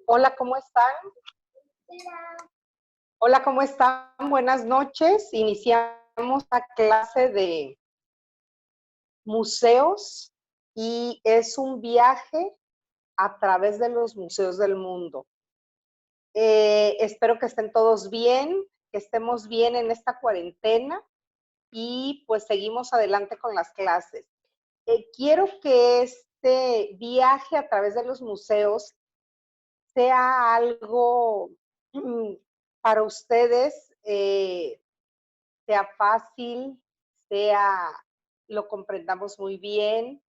Hola, ¿cómo están? Hola, ¿cómo están? Buenas noches. Iniciamos la clase de museos y es un viaje a través de los museos del mundo. Espero que estén todos bien, que estemos bien en esta cuarentena y pues seguimos adelante con las clases. Quiero que este viaje a través de los museos sea algo mm, para ustedes, sea fácil, sea lo comprendamos muy bien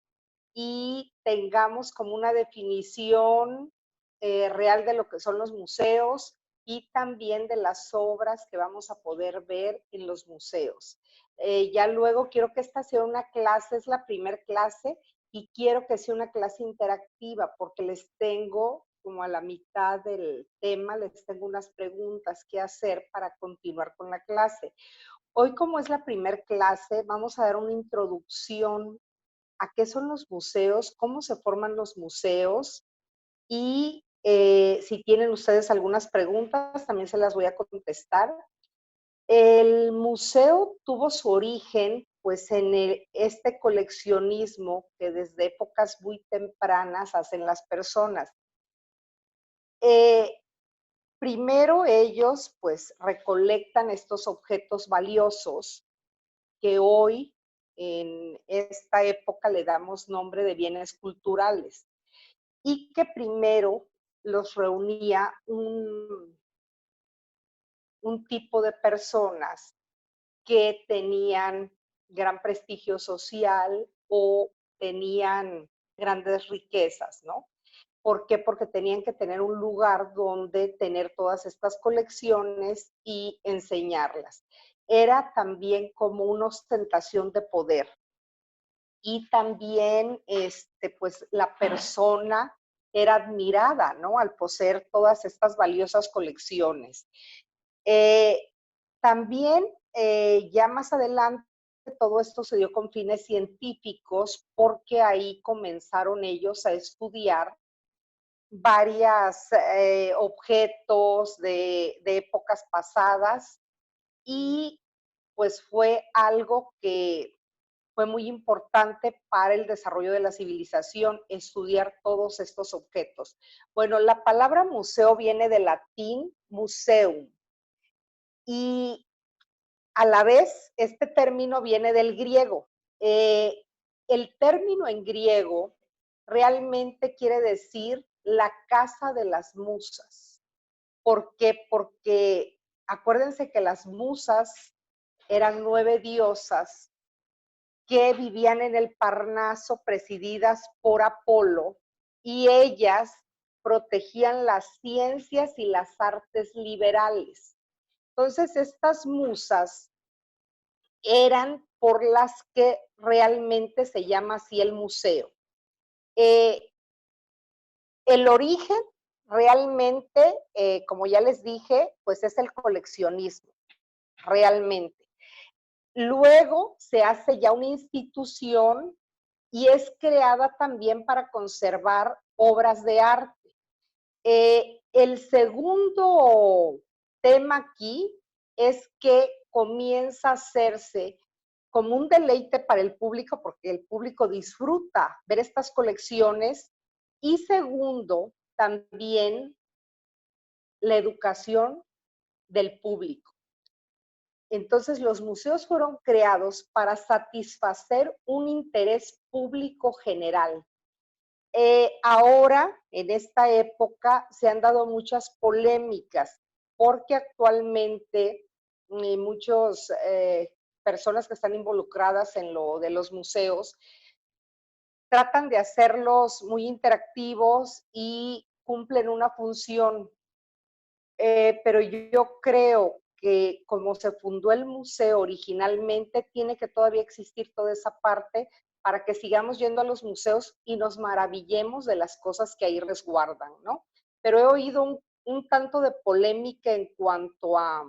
y tengamos como una definición real de lo que son los museos y también de las obras que vamos a poder ver en los museos. Ya luego quiero que esta sea una clase, es la primer clase, y quiero que sea una clase interactiva porque les tengo como a la mitad del tema, les tengo unas preguntas que hacer para continuar con la clase. Hoy, como es la primer clase, vamos a dar una introducción a qué son los museos, cómo se forman los museos y si tienen ustedes algunas preguntas, también se las voy a contestar. El museo tuvo su origen pues en este coleccionismo que desde épocas muy tempranas hacen las personas. Eh, Primero ellos pues recolectan estos objetos valiosos que hoy en esta época le damos nombre de bienes culturales y que primero los reunía un tipo de personas que tenían gran prestigio social o tenían grandes riquezas, ¿no? ¿Por qué? Porque tenían que tener un lugar donde tener todas estas colecciones y enseñarlas. Era también como una ostentación de poder. Y también, pues la persona era admirada, ¿no? Al poseer todas estas valiosas colecciones. Eh, También, ya más adelante, todo esto se dio con fines científicos porque ahí comenzaron ellos a estudiar varios objetos de épocas pasadas y pues fue algo que fue muy importante para el desarrollo de la civilización, estudiar todos estos objetos. Bueno, la palabra museo viene del latín museum y a la vez este término viene del griego. Eh, el término en griego realmente quiere decir la casa de las musas. ¿Por qué? Porque acuérdense que las musas eran 9 diosas que vivían en el Parnaso presididas por Apolo y ellas protegían las ciencias y las artes liberales. Entonces, estas musas eran por las que realmente se llama así el museo. Eh, el origen realmente, como ya les dije, pues es el coleccionismo, realmente. Luego se hace ya una institución y es creada también para conservar obras de arte. El segundo tema aquí es que comienza a hacerse como un deleite para el público, porque el público disfruta ver estas colecciones. Y segundo, también la educación del público. Entonces, los museos fueron creados para satisfacer un interés público general. Ahora, en esta época, se han dado muchas polémicas porque actualmente muchas personas que están involucradas en lo de los museos tratan de hacerlos muy interactivos y cumplen una función, pero yo creo que como se fundó el museo originalmente, tiene que todavía existir toda esa parte para que sigamos yendo a los museos y nos maravillemos de las cosas que ahí resguardan, ¿no? Pero he oído un tanto de polémica en cuanto a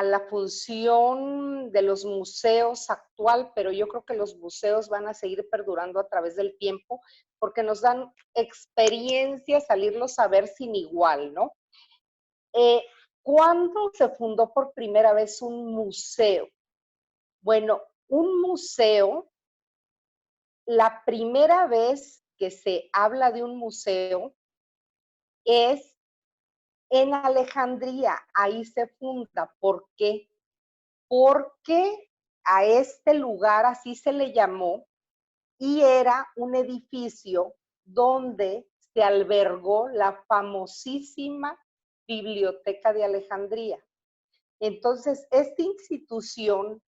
la función de los museos actual, pero yo creo que los museos van a seguir perdurando a través del tiempo, porque nos dan experiencias, salirlos a ver sin igual, ¿no? ¿Cuándo se fundó por primera vez un museo? Bueno, un museo, la primera vez que se habla de un museo es en Alejandría, ahí se funda. ¿Por qué? Porque a este lugar así se le llamó y era un edificio donde se albergó la famosísima Biblioteca de Alejandría. Entonces, esta institución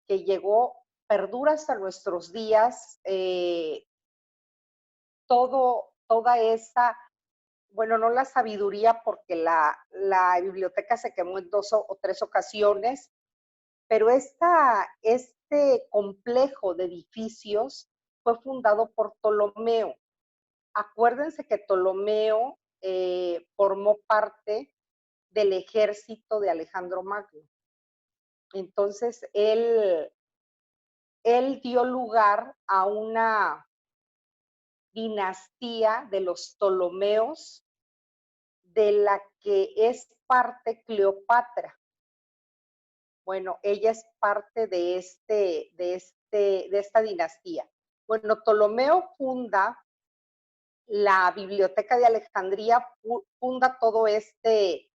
que llegó, perdura hasta nuestros días, toda esa, bueno, no la sabiduría, porque la biblioteca se quemó en 2 o 3 ocasiones, pero este complejo de edificios fue fundado por Ptolomeo. Acuérdense que Ptolomeo formó parte del ejército de Alejandro Magno. Entonces, él dio lugar a una dinastía de los Ptolomeos, de la que es parte Cleopatra. Bueno, ella es parte de esta dinastía. Bueno, Ptolomeo funda la Biblioteca de Alejandría, funda todo este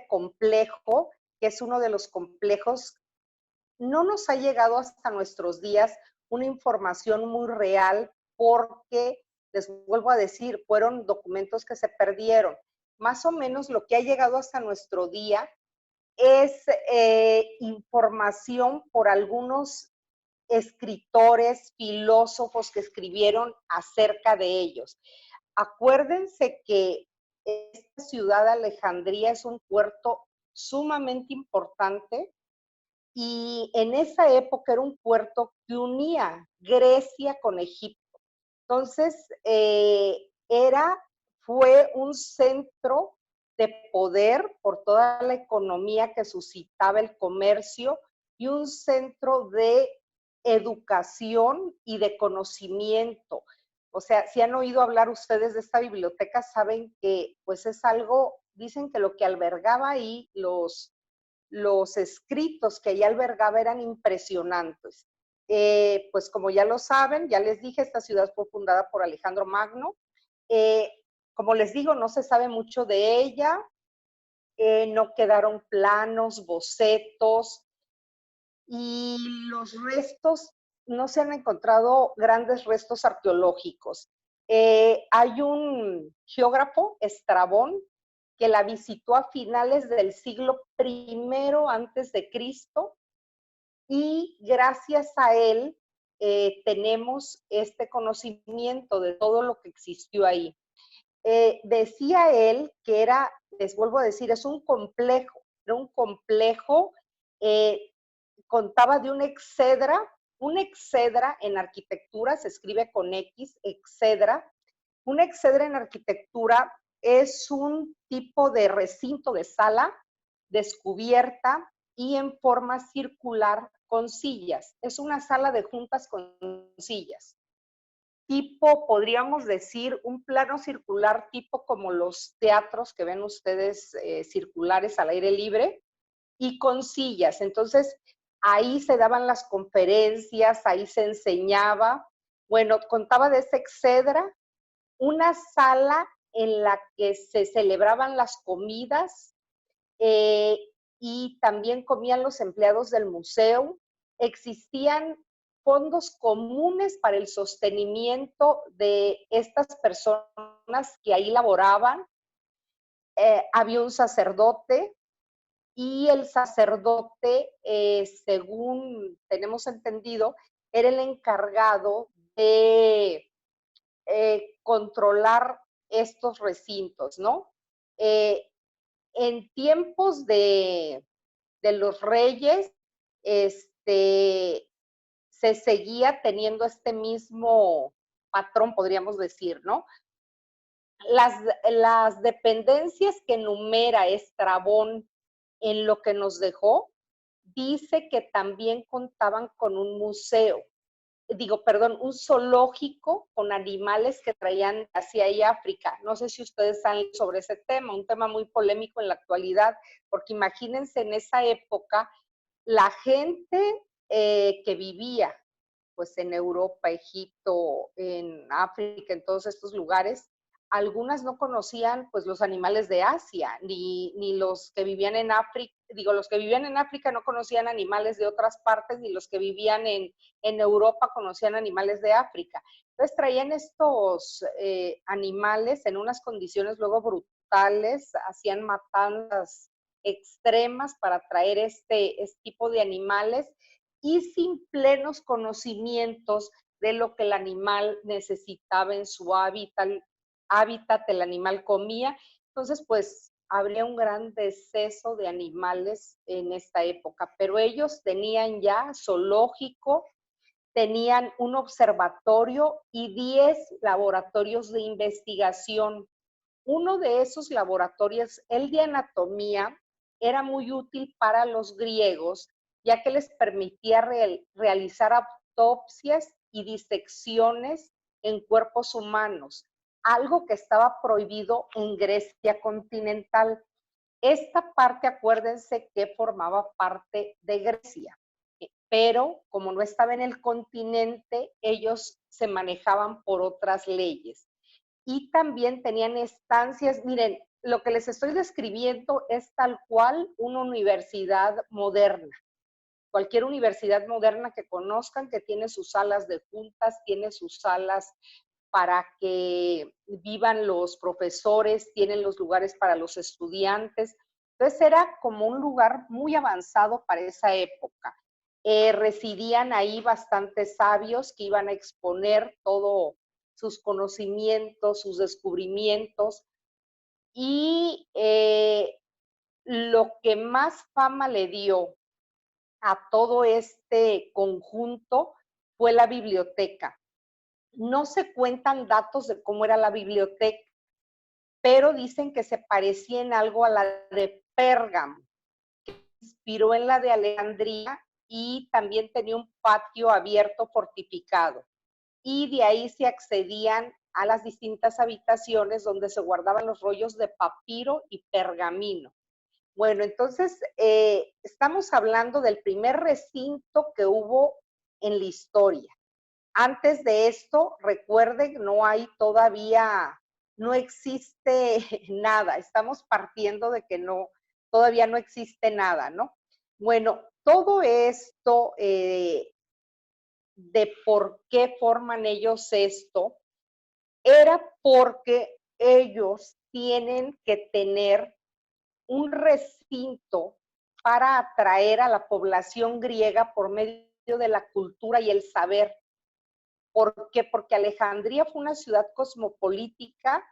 complejo, que es uno de los complejos. No nos ha llegado hasta nuestros días una información muy real, porque, les vuelvo a decir, fueron documentos que se perdieron. Más o menos lo que ha llegado hasta nuestro día es información por algunos escritores, filósofos que escribieron acerca de ellos. Acuérdense que esta ciudad de Alejandría es un puerto sumamente importante, y en esa época era un puerto que unía Grecia con Egipto. Entonces, fue un centro de poder por toda la economía que suscitaba el comercio, y un centro de educación y de conocimiento. O sea, si han oído hablar ustedes de esta biblioteca, saben que pues es algo, dicen que lo que albergaba ahí, los escritos que ahí albergaba eran impresionantes. Pues como ya lo saben, ya les dije, esta ciudad fue fundada por Alejandro Magno. Eh, como les digo, no se sabe mucho de ella, no quedaron planos, bocetos, y los restos, no se han encontrado grandes restos arqueológicos. Hay un geógrafo, Estrabón, que la visitó a finales del siglo I antes de Cristo, y gracias a él tenemos este conocimiento de todo lo que existió ahí. Decía él que era, les vuelvo a decir, es un complejo, era un complejo, eh, contaba de un exedra en arquitectura, se escribe con X, exedra. Un exedra en arquitectura es un tipo de recinto de sala descubierta y en forma circular con sillas. Es una sala de juntas con sillas. Tipo, podríamos decir, un plano circular tipo como los teatros que ven ustedes, circulares al aire libre, y con sillas. Entonces, ahí se daban las conferencias, ahí se enseñaba. Bueno, contaba de ese exedra, una sala en la que se celebraban las comidas, eh, y también comían los empleados del museo. Existían fondos comunes para el sostenimiento de estas personas que ahí laboraban. Había un sacerdote, y el sacerdote, según tenemos entendido, era el encargado de controlar estos recintos, ¿no? En tiempos de los reyes, se seguía teniendo este mismo patrón, podríamos decir, ¿no? Las dependencias que enumera Estrabón en lo que nos dejó, dice que también contaban con un museo. un zoológico con animales que traían hacia ahí África. No sé si ustedes saben sobre ese tema, un tema muy polémico en la actualidad, porque imagínense en esa época la gente que vivía pues en Europa, Egipto, en África, en todos estos lugares, algunas no conocían pues los animales de Asia, ni los que vivían en África, los que vivían en África no conocían animales de otras partes, ni los que vivían en Europa conocían animales de África. Entonces traían estos animales en unas condiciones luego brutales, hacían matanzas extremas para traer este tipo de animales y sin plenos conocimientos de lo que el animal necesitaba en su hábitat, el animal comía. Entonces, pues habría un gran deceso de animales en esta época, pero ellos tenían ya zoológico, tenían un observatorio y 10 laboratorios de investigación. Uno de esos laboratorios, el de anatomía, era muy útil para los griegos, ya que les permitía realizar autopsias y disecciones en cuerpos humanos, algo que estaba prohibido en Grecia continental. Esta parte, acuérdense que formaba parte de Grecia, pero como no estaba en el continente, ellos se manejaban por otras leyes y también tenían estancias. Miren, lo que les estoy describiendo es tal cual una universidad moderna. Cualquier universidad moderna que conozcan, que tiene sus salas de juntas, tiene sus salas para que vivan los profesores, tienen los lugares para los estudiantes. Entonces era como un lugar muy avanzado para esa época. Residían ahí bastantes sabios que iban a exponer todo sus conocimientos, sus descubrimientos, y lo que más fama le dio a todo este conjunto fue la biblioteca. No se cuentan datos de cómo era la biblioteca, pero dicen que se parecía en algo a la de Pérgamo, que inspiró en la de Alejandría, y también tenía un patio abierto fortificado. Y de ahí se accedían a las distintas habitaciones donde se guardaban los rollos de papiro y pergamino. Bueno, entonces estamos hablando del primer recinto que hubo en la historia. Antes de esto, recuerden, no hay todavía, no existe nada. Estamos partiendo de que no, todavía no existe nada, ¿no? Bueno, todo esto de por qué forman ellos esto, era porque ellos tienen que tener un recinto para atraer a la población griega por medio de la cultura y el saber. ¿Por qué? Porque Alejandría fue una ciudad cosmopolítica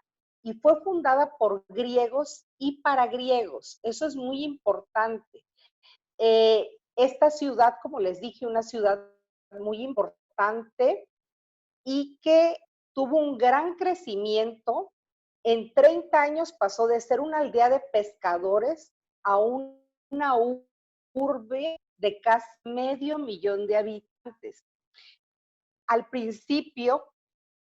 y fue fundada por griegos y para griegos. Eso es muy importante. Esta ciudad, como les dije, una ciudad muy importante y que tuvo un gran crecimiento. En 30 años pasó de ser una aldea de pescadores a una urbe de casi 500,000 de habitantes. Al principio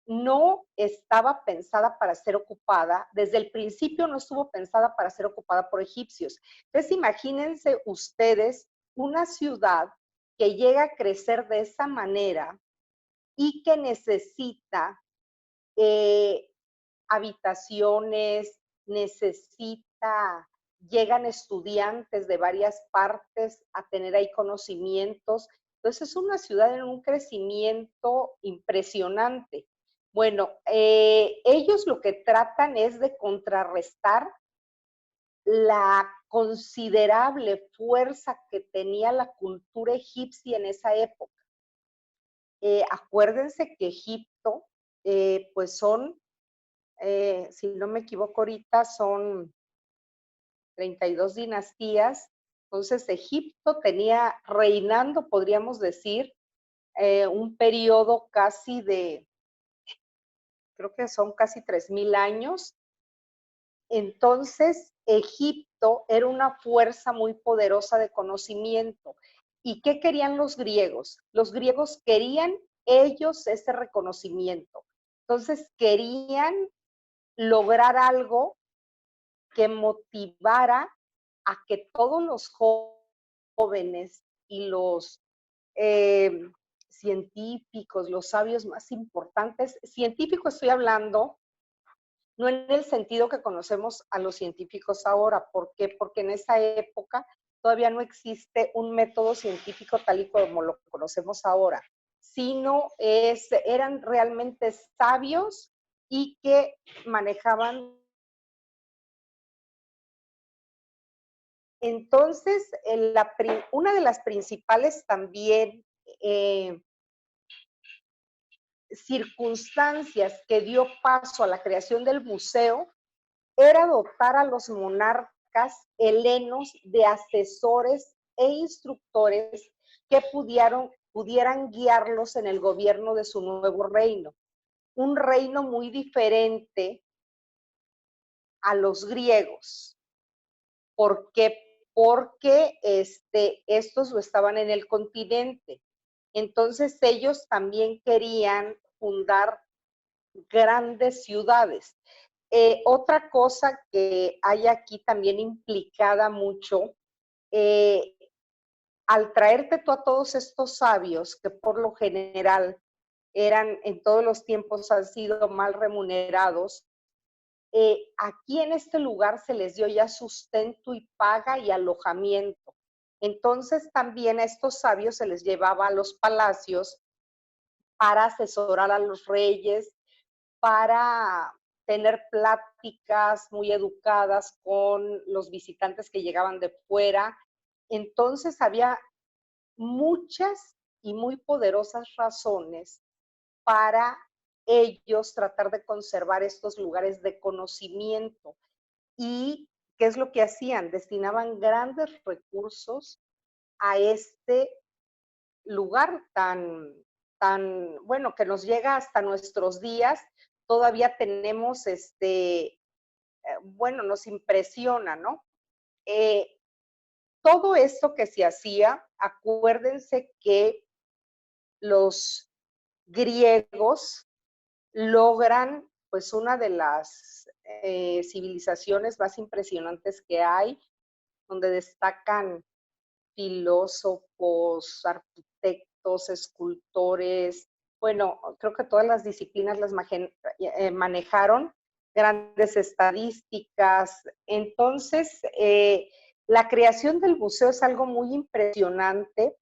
no estaba pensada para ser ocupada, desde el principio no estuvo pensada para ser ocupada por egipcios. Entonces imagínense ustedes una ciudad que llega a crecer de esa manera y que necesita habitaciones, llegan estudiantes de varias partes a tener ahí conocimientos. Entonces es una ciudad en un crecimiento impresionante. Bueno, ellos lo que tratan es de contrarrestar la considerable fuerza que tenía la cultura egipcia en esa época. Acuérdense que Egipto, pues son, si no me equivoco ahorita, son 32 dinastías. Entonces Egipto tenía reinando, podríamos decir, un periodo casi de, creo que son casi 3,000 años. Entonces Egipto era una fuerza muy poderosa de conocimiento. ¿Y qué querían los griegos? Los griegos querían ellos ese reconocimiento. Entonces querían lograr algo que motivara a que todos los jóvenes y los científicos, los sabios más importantes, científico estoy hablando no en el sentido que conocemos a los científicos ahora. ¿Por qué? Porque en esa época todavía no existe un método científico tal y como lo conocemos ahora, sino eran realmente sabios y que manejaban. Entonces, una de las principales también circunstancias que dio paso a la creación del museo era dotar a los monarcas helenos de asesores e instructores que pudieran guiarlos en el gobierno de su nuevo reino. Un reino muy diferente a los griegos. ¿Por qué? Porque estos estaban en el continente. Entonces ellos también querían fundar grandes ciudades. Otra cosa que hay aquí también implicada mucho, al traerte tú a todos estos sabios que por lo general eran en todos los tiempos han sido mal remunerados, aquí en este lugar se les dio ya sustento y paga y alojamiento. Entonces también a estos sabios se les llevaba a los palacios para asesorar a los reyes, para tener pláticas muy educadas con los visitantes que llegaban de fuera. Entonces había muchas y muy poderosas razones para ellos tratar de conservar estos lugares de conocimiento. ¿Y qué es lo que hacían? Destinaban grandes recursos a este lugar bueno, que nos llega hasta nuestros días. Todavía tenemos, bueno, nos impresiona, ¿no? Todo esto que se hacía, acuérdense que los griegos logran, pues, una de las civilizaciones más impresionantes que hay, donde destacan filósofos, arquitectos, escultores, bueno, creo que todas las disciplinas las manejaron, grandes estadísticas. Entonces, la creación del museo es algo muy impresionante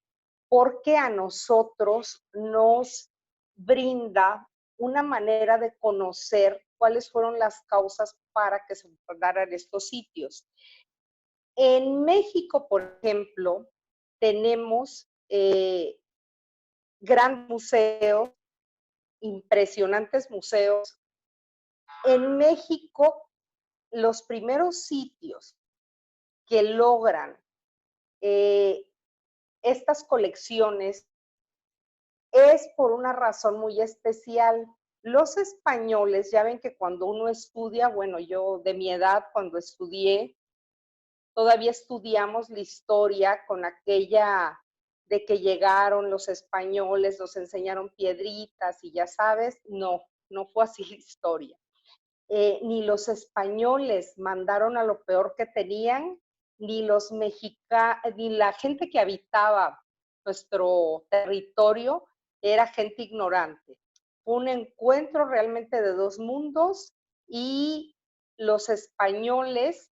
porque a nosotros nos brinda una manera de conocer cuáles fueron las causas para que se fundaran estos sitios. En México, por ejemplo, tenemos grandes museos, impresionantes museos. En México, los primeros sitios que logran estas colecciones es por una razón muy especial. Los españoles, ya ven que cuando uno estudia, bueno, yo de mi edad, cuando estudié, todavía estudiamos la historia con aquella de que llegaron los españoles, nos enseñaron piedritas y ya sabes, no, no fue así la historia. Ni los españoles mandaron a lo peor que tenían, ni los mexicanos, ni la gente que habitaba nuestro territorio era gente ignorante. Fue un encuentro realmente de dos mundos y los españoles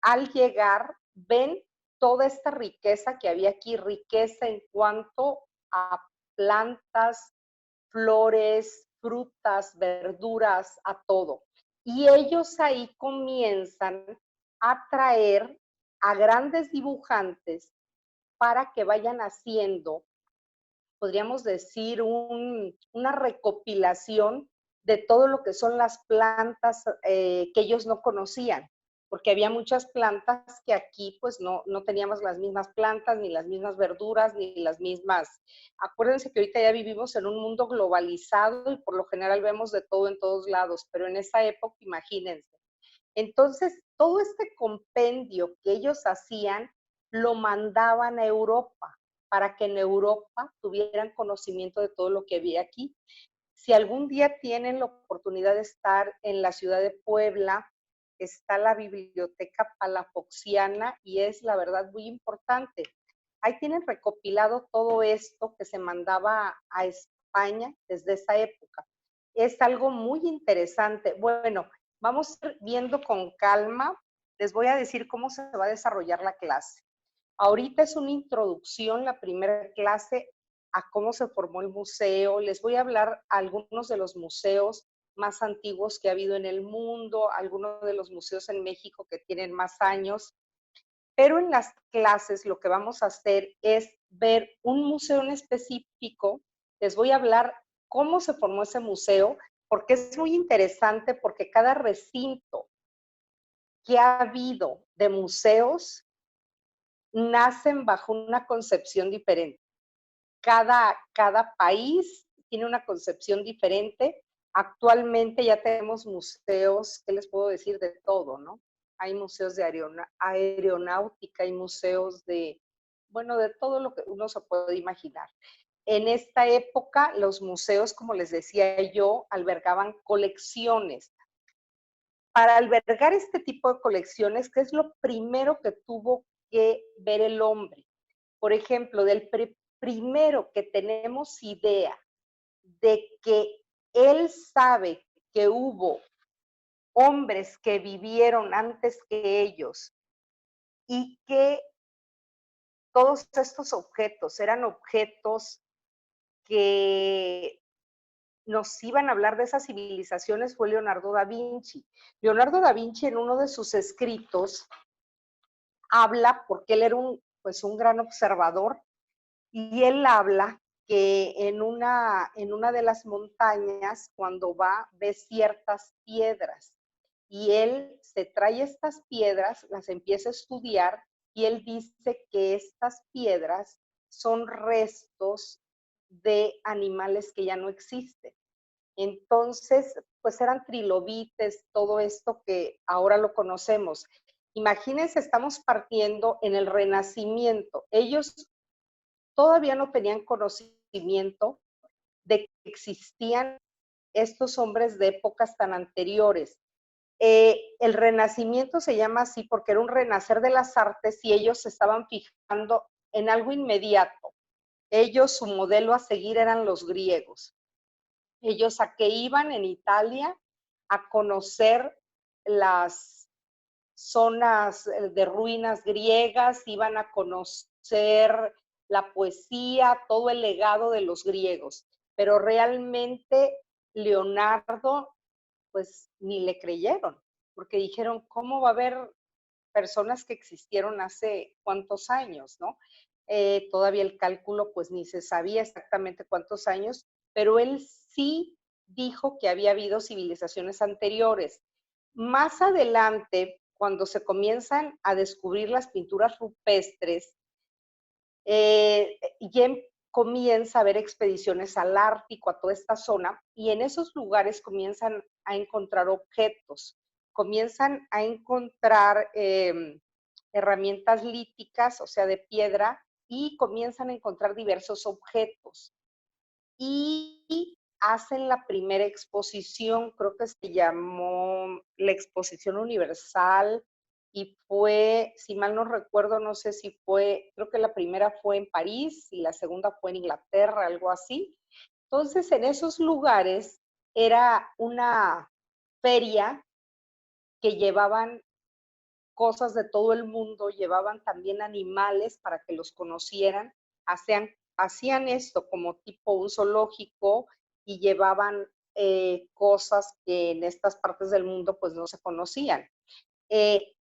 al llegar ven toda esta riqueza que había aquí, riqueza en cuanto a plantas, flores, frutas, verduras, a todo. Y ellos ahí comienzan a traer a grandes dibujantes para que vayan haciendo, podríamos decir, una recopilación de todo lo que son las plantas que ellos no conocían, porque había muchas plantas que aquí pues no teníamos las mismas plantas, ni las mismas verduras, ni las mismas. Acuérdense que ahorita ya vivimos en un mundo globalizado y por lo general vemos de todo en todos lados, pero en esa época, imagínense. Entonces, todo este compendio que ellos hacían lo mandaban a Europa para que en Europa tuvieran conocimiento de todo lo que había aquí. Si algún día tienen la oportunidad de estar en la ciudad de Puebla, está la Biblioteca Palafoxiana y es la verdad muy importante. Ahí tienen recopilado todo esto que se mandaba a España desde esa época. Es algo muy interesante. Bueno, vamos a ir viendo con calma. Les voy a decir cómo se va a desarrollar la clase. Ahorita es una introducción, la primera clase, a cómo se formó el museo. Les voy a hablar a algunos de los museos más antiguos que ha habido en el mundo, algunos de los museos en México que tienen más años. Pero en las clases lo que vamos a hacer es ver un museo en específico. Les voy a hablar cómo se formó ese museo, porque es muy interesante, porque cada recinto que ha habido de museos nacen bajo una concepción diferente. Cada país tiene una concepción diferente. Actualmente ya tenemos museos, ¿qué les puedo decir? De todo, ¿no? Hay museos de aeronáutica, hay museos de, bueno, de todo lo que uno se puede imaginar. En esta época, los museos, como les decía yo, albergaban colecciones. Para albergar este tipo de colecciones, ¿qué es lo primero que tuvo que ver el hombre? Por ejemplo, del primero que tenemos idea de que él sabe que hubo hombres que vivieron antes que ellos y que todos estos objetos eran objetos que nos iban a hablar de esas civilizaciones fue Leonardo da Vinci. Leonardo da Vinci en uno de sus escritos habla, porque él era pues un gran observador, y él habla que en una de las montañas, cuando va, ve ciertas piedras. Y él se trae estas piedras, las empieza a estudiar, y él dice que estas piedras son restos de animales que ya no existen. Entonces, pues eran trilobites, todo esto que ahora lo conocemos. Imagínense, estamos partiendo en el Renacimiento. Ellos todavía no tenían conocimiento de que existían estos hombres de épocas tan anteriores. El Renacimiento se llama así porque era un renacer de las artes y ellos se estaban fijando en algo inmediato. Ellos, su modelo a seguir eran los griegos. Ellos a qué iban en Italia a conocer las zonas de ruinas griegas, iban a conocer la poesía, todo el legado de los griegos. Pero realmente Leonardo, pues ni le creyeron, porque dijeron, ¿cómo va a haber personas que existieron hace cuántos años, ¿no? Todavía el cálculo, pues ni se sabía exactamente cuántos años, pero él sí dijo que había habido civilizaciones anteriores. Más adelante, cuando se comienzan a descubrir las pinturas rupestres, ya comienza a haber expediciones al Ártico, a toda esta zona, y en esos lugares comienzan a encontrar objetos, comienzan a encontrar herramientas líticas, o sea, de piedra, y comienzan a encontrar diversos objetos. Y hacen la primera exposición, creo que se llamó la Exposición Universal, y fue, si mal no recuerdo, no sé si fue, creo que la primera fue en París y la segunda fue en Inglaterra, algo así. Entonces, en esos lugares era una feria que llevaban cosas de todo el mundo, llevaban también animales para que los conocieran, hacían esto como tipo un zoológico y llevaban cosas que en estas partes del mundo pues no se conocían. Eh,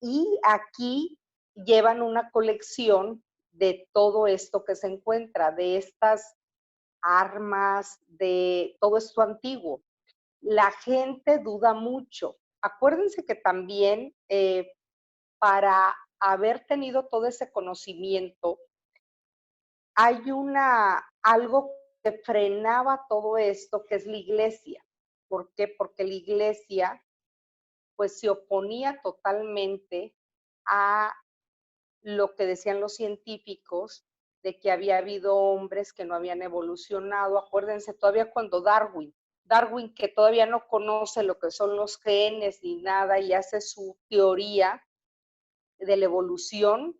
y aquí llevan una colección de todo esto que se encuentra, de estas armas, de todo esto antiguo. La gente duda mucho. Acuérdense que también para haber tenido todo ese conocimiento, hay algo que frenaba todo esto, que es la iglesia. ¿Por qué? Porque la iglesia pues se oponía totalmente a lo que decían los científicos de que había habido hombres que no habían evolucionado. Acuérdense, todavía cuando Darwin que todavía no conoce lo que son los genes ni nada y hace su teoría de la evolución,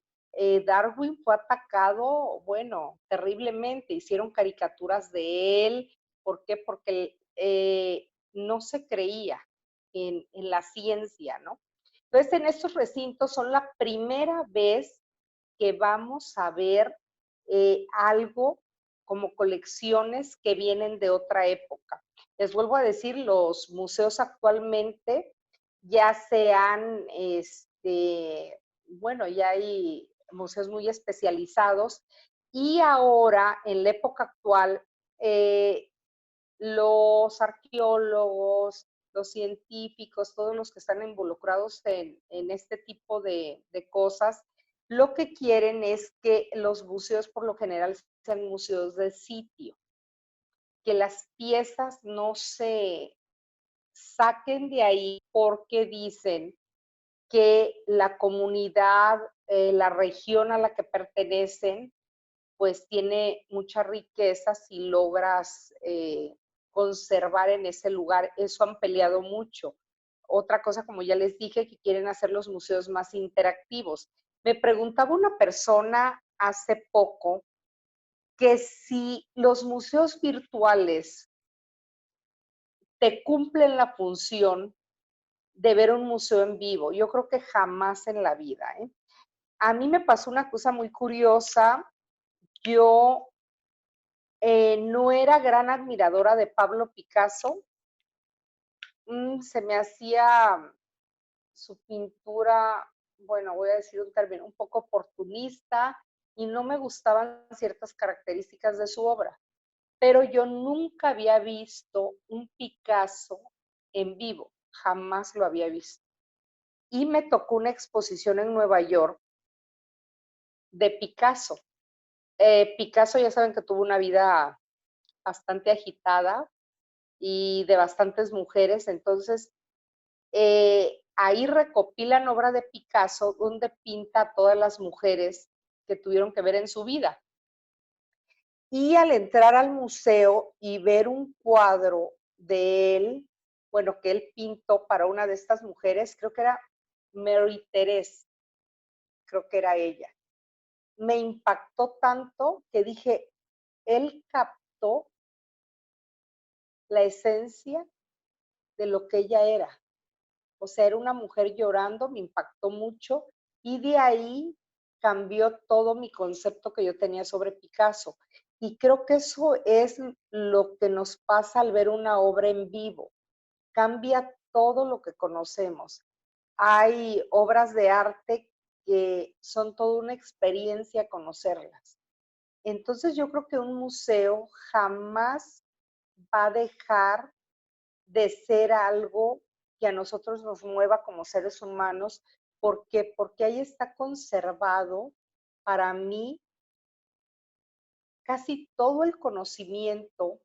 Darwin fue atacado, bueno, terriblemente. Hicieron caricaturas de él. ¿Por qué? Porque no se creía en la ciencia, ¿no? Entonces, en estos recintos son la primera vez que vamos a ver algo como colecciones que vienen de otra época. Les vuelvo a decir, los museos actualmente ya se han, bueno, ya hay museos muy especializados y ahora, en la época actual, los arqueólogos, los científicos, todos los que están involucrados en este tipo de cosas, lo que quieren es que los museos por lo general sean museos de sitio, que las piezas no se saquen de ahí porque dicen que la comunidad, la región a la que pertenecen, pues tiene mucha riqueza si logras conservar en ese lugar. Eso han peleado mucho. Otra cosa, como ya les dije, que quieren hacer los museos más interactivos. Me preguntaba una persona hace poco que si los museos virtuales te cumplen la función de ver un museo en vivo. Yo creo que jamás en la vida. A mí me pasó una cosa muy curiosa. Yo no era gran admiradora de Pablo Picasso. Se me hacía su pintura, bueno, voy a decir un término, un poco oportunista y no me gustaban ciertas características de su obra. Pero yo nunca había visto un Picasso en vivo, jamás lo había visto. Y me tocó una exposición en Nueva York de Picasso. Picasso ya saben que tuvo una vida bastante agitada y de bastantes mujeres, entonces ahí recopilan obra de Picasso donde pinta a todas las mujeres que tuvieron que ver en su vida. Y al entrar al museo y ver un cuadro de él, bueno, que él pintó para una de estas mujeres, creo que era Mary Therese, creo que era ella. Me impactó tanto que dije, él captó la esencia de lo que ella era. O sea, era una mujer llorando, me impactó mucho y de ahí cambió todo mi concepto que yo tenía sobre Picasso. Y creo que eso es lo que nos pasa al ver una obra en vivo. Cambia todo lo que conocemos. Hay obras de arte que son toda una experiencia conocerlas. Entonces yo creo que un museo jamás va a dejar de ser algo que a nosotros nos mueva como seres humanos, porque ahí está conservado para mí casi todo el conocimiento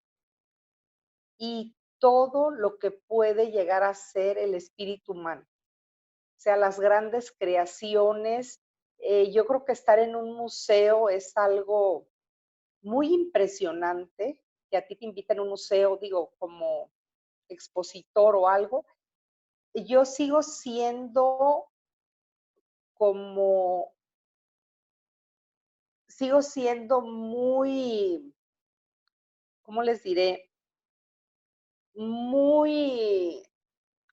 y todo lo que puede llegar a ser el espíritu humano. O sea, las grandes creaciones. Yo creo que estar en un museo es algo muy impresionante, que a ti te invitan a un museo, digo, como expositor o algo. Yo sigo siendo como, sigo siendo muy, ¿cómo les diré? Muy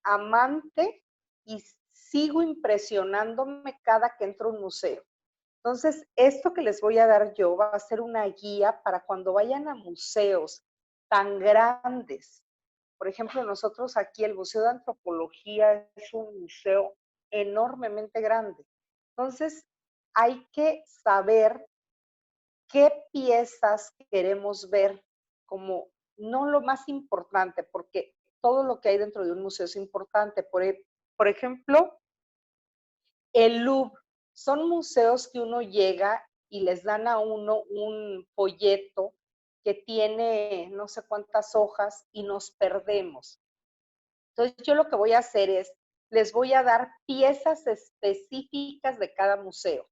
amante y sigo impresionándome cada que entro a un museo. Entonces, esto que les voy a dar yo va a ser una guía para cuando vayan a museos tan grandes. Por ejemplo, nosotros aquí el Museo de Antropología es un museo enormemente grande. Entonces, hay que saber qué piezas queremos ver como no lo más importante, porque todo lo que hay dentro de un museo es importante. Por ejemplo, el Louvre. Son museos que uno llega y les dan a uno un folleto que tiene no sé cuántas hojas y nos perdemos. Entonces yo lo que voy a hacer es, les voy a dar piezas específicas de cada museo.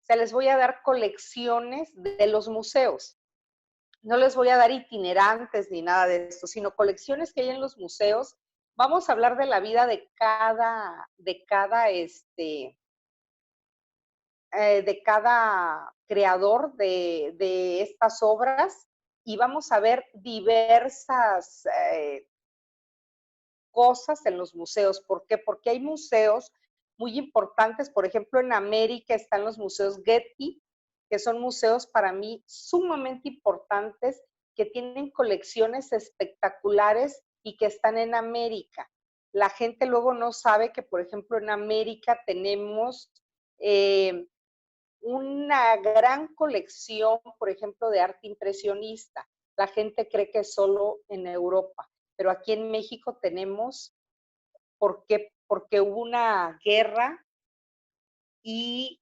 sea, les voy a dar colecciones de los museos. No les voy a dar itinerantes ni nada de esto, sino colecciones que hay en los museos. Vamos a hablar de la vida de cada creador de estas obras y vamos a ver diversas cosas en los museos. ¿Por qué? Porque hay museos muy importantes. Por ejemplo, en América están los museos Getty, que son museos para mí sumamente importantes, que tienen colecciones espectaculares y que están en América. La gente luego no sabe que, por ejemplo, en América tenemos una gran colección, por ejemplo, de arte impresionista. La gente cree que es solo en Europa, pero aquí en México tenemos, ¿por qué? Porque hubo una guerra y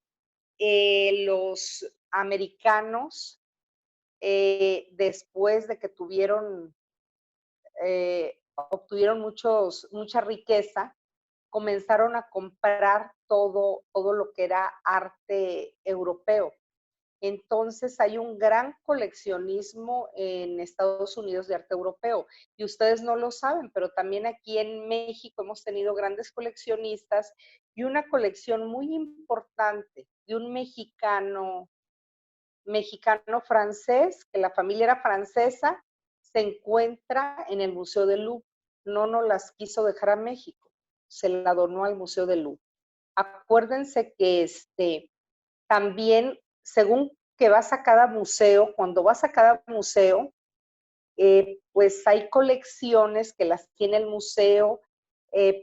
los americanos, después de que obtuvieron mucha riqueza, comenzaron a comprar todo lo que era arte europeo. Entonces hay un gran coleccionismo en Estados Unidos de arte europeo y ustedes no lo saben, pero también aquí en México hemos tenido grandes coleccionistas y una colección muy importante de un mexicano francés, que la familia era francesa, se encuentra en el Museo del Louvre. No nos las quiso dejar a México, se la donó al Museo del Louvre. Acuérdense que también, según que vas a cada museo, cuando vas a cada museo, pues hay colecciones que las tiene el museo,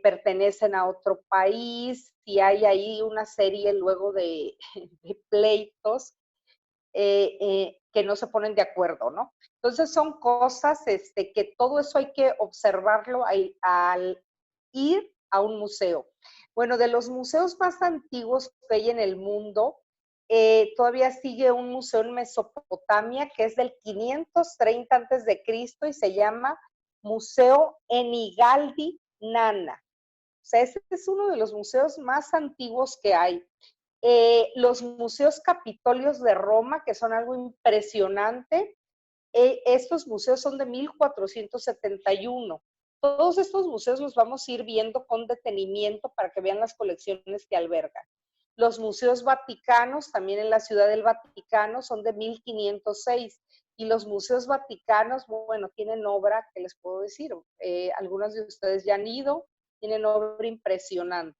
pertenecen a otro país, y hay ahí una serie luego de, de pleitos que no se ponen de acuerdo, ¿no? Entonces son cosas que todo eso hay que observarlo al ir a un museo. Bueno, de los museos más antiguos que hay en el mundo, todavía sigue un museo en Mesopotamia que es del 530 antes de Cristo y se llama Museo Enigaldi Nana. O sea, ese es uno de los museos más antiguos que hay. Los museos capitolios de Roma, que son algo impresionante, estos museos son de 1471. Todos estos museos los vamos a ir viendo con detenimiento para que vean las colecciones que albergan. Los museos vaticanos, también en la Ciudad del Vaticano, son de 1506. Y los museos vaticanos, bueno, tienen obra, ¿qué les puedo decir? Algunos de ustedes ya han ido, tienen obra impresionante.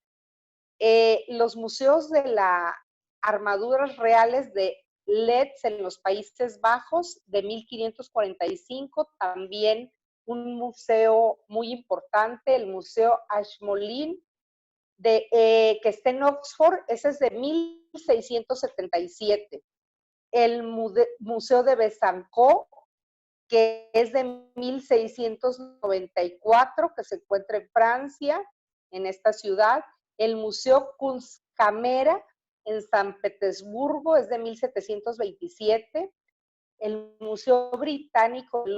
Los museos de las armaduras reales de Leeds en los Países Bajos de 1545, también un museo muy importante, el Museo Ashmolean, que está en Oxford, ese es de 1677. El Museo de Besançon, que es de 1694, que se encuentra en Francia, en esta ciudad. El Museo Kunstkamera en San Petersburgo es de 1727. El Museo Británico de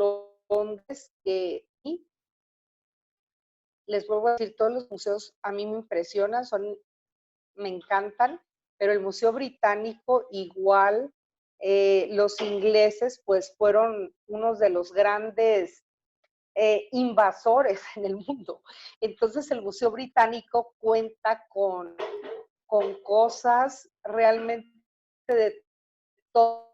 Londres, que les vuelvo a decir, todos los museos a mí me impresionan, me encantan, pero el Museo Británico igual, los ingleses pues fueron unos de los grandes invasores en el mundo. Entonces el Museo Británico cuenta con cosas realmente de todas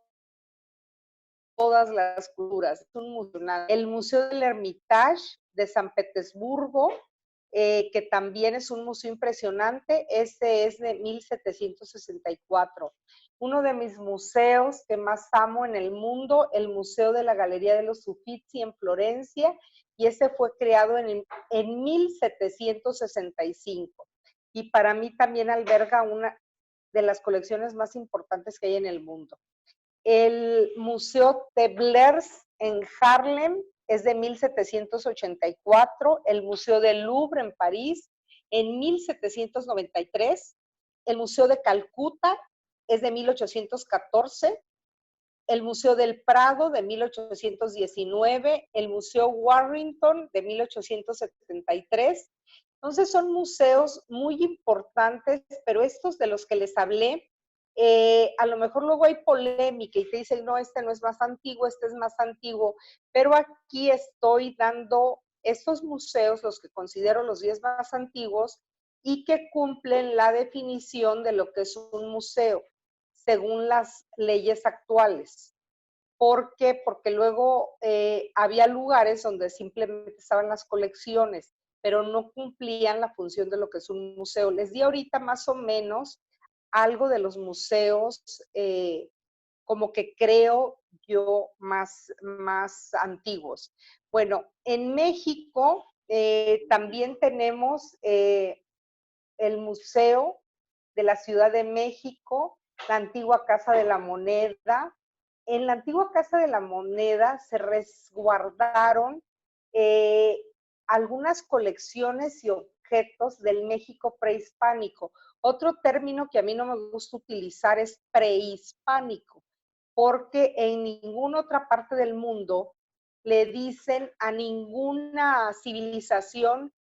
las culturas. Es un museo. El Museo del Hermitage de San Petersburgo, que también es un museo impresionante, este es de 1764. Uno de mis museos que más amo en el mundo, el Museo de la Galería de los Uffizi en Florencia, y ese fue creado en 1765. Y para mí también alberga una de las colecciones más importantes que hay en el mundo. El Museo Teblers en Harlem es de 1784, el Museo del Louvre en París en 1793, el Museo de Calcuta es de 1814, el Museo del Prado de 1819, el Museo Warrington de 1873. Entonces son museos muy importantes, pero estos de los que les hablé A lo mejor luego hay polémica y te dicen, no, este no es más antiguo, este es más antiguo, pero aquí estoy dando estos museos, los que considero los 10 más antiguos y que cumplen la definición de lo que es un museo según las leyes actuales. ¿Por qué? Porque luego había lugares donde simplemente estaban las colecciones, pero no cumplían la función de lo que es un museo. Les di ahorita más o menos algo de los museos, como que creo yo más antiguos. Bueno, en México también tenemos el Museo de la Ciudad de México, la antigua Casa de la Moneda. En la antigua Casa de la Moneda se resguardaron eh, algunas colecciones y objetos del México prehispánico. Otro término que a mí no me gusta utilizar es prehispánico, porque en ninguna otra parte del mundo le dicen a ninguna civilización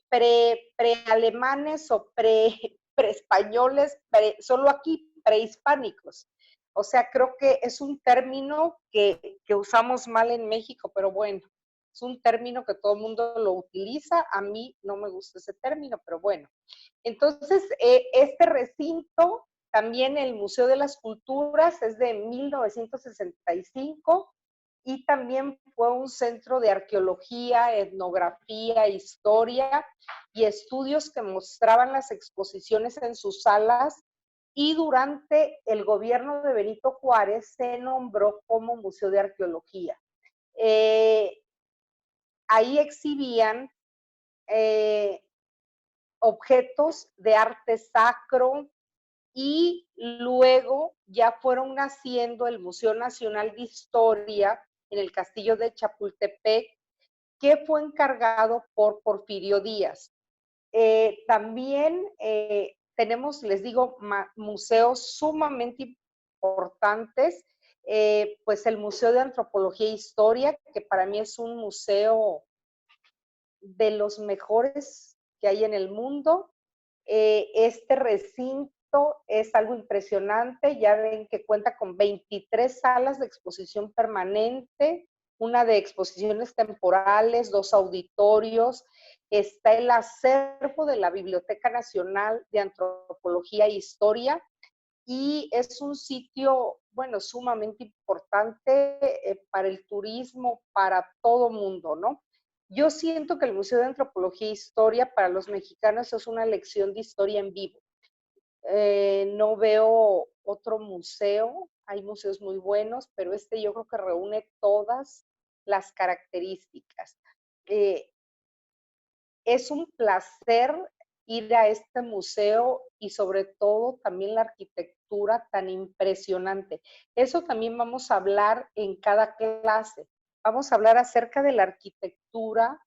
pre-alemanes o pre-españoles, solo aquí prehispánicos. O sea, creo que es un término que usamos mal en México, pero bueno, es un término que todo el mundo lo utiliza. A mí no me gusta ese término, pero bueno. Entonces, este recinto, también el Museo de las Culturas, es de 1965 y también fue un centro de arqueología, etnografía, historia y estudios que mostraban las exposiciones en sus salas, y durante el gobierno de Benito Juárez se nombró como Museo de Arqueología. Ahí exhibían objetos de arte sacro, y luego ya fueron naciendo el Museo Nacional de Historia en el Castillo de Chapultepec, que fue encargado por Porfirio Díaz. También tenemos, les digo, museos sumamente importantes, pues el Museo de Antropología e Historia, que para mí es un museo de los mejores que hay en el mundo. Este recinto es algo impresionante, ya ven que cuenta con 23 salas de exposición permanente, una de exposiciones temporales, 2 auditorios, está el acervo de la Biblioteca Nacional de Antropología e Historia, y es un sitio, bueno, sumamente importante para el turismo, para todo mundo, ¿no? Yo siento que el Museo de Antropología e Historia para los mexicanos es una lección de historia en vivo. No veo otro museo, hay museos muy buenos, pero este yo creo que reúne todas las características. Eh, es un placer ir a este museo y sobre todo también la arquitectura tan impresionante. Eso también vamos a hablar en cada clase. Vamos a hablar acerca de la arquitectura,